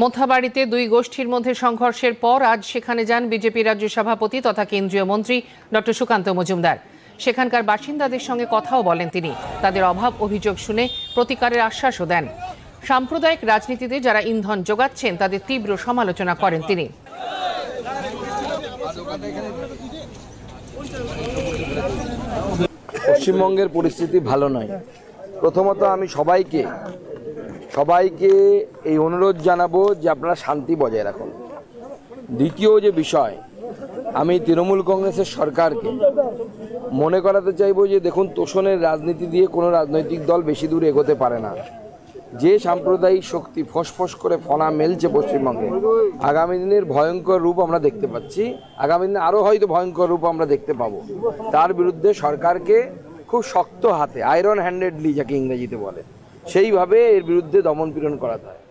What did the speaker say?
মোথাবাড়িতে দুই গোষ্ঠীর মধ্যে সংঘর্ষের পর আজ সেখানে যান বিজেপি রাজ্য সভাপতি তথা কেন্দ্রীয় মন্ত্রী ডক্টর সুকান্ত মজুমদার। সেখানকার বাসিন্দাদের সঙ্গে কথাও বলেন তিনি। তাদের অভাব অভিযোগ শুনে প্রতিকারের আশ্বাসও দেন। সাম্প্রদায়িক রাজনীতিতে যারা ইন্ধন যোগাচ্ছেন তাদের তীব্র সমালোচনা করেন তিনি। পশ্চিমবঙ্গের পরিস্থিতি ভালো নয়। প্রথমত আমি সবাইকে এই অনুরোধ জানাবো যে আপনারা শান্তি বজায় রাখুন। দ্বিতীয় যে বিষয়, আমি তৃণমূল কংগ্রেসের সরকারকে মনে করাতে চাইবো যে দেখুন, তোষণের রাজনীতি দিয়ে কোনো রাজনৈতিক দল বেশি দূর এগোতে পারে না। যে সাম্প্রদায়িক শক্তি ফসফস করে ফনা মেলছে পশ্চিমবঙ্গে, আগামী দিনের ভয়ঙ্কর রূপ আমরা দেখতে পাচ্ছি। আগামী দিনে আরও হয়তো ভয়ঙ্কর রূপ আমরা দেখতে পাবো। তার বিরুদ্ধে সরকারকে খুব শক্ত হাতে, আয়রন হ্যান্ডেডলি যাকে ইংরেজিতে বলে, সেইভাবে এর বিরুদ্ধে দমন পীড়ন করা হয়।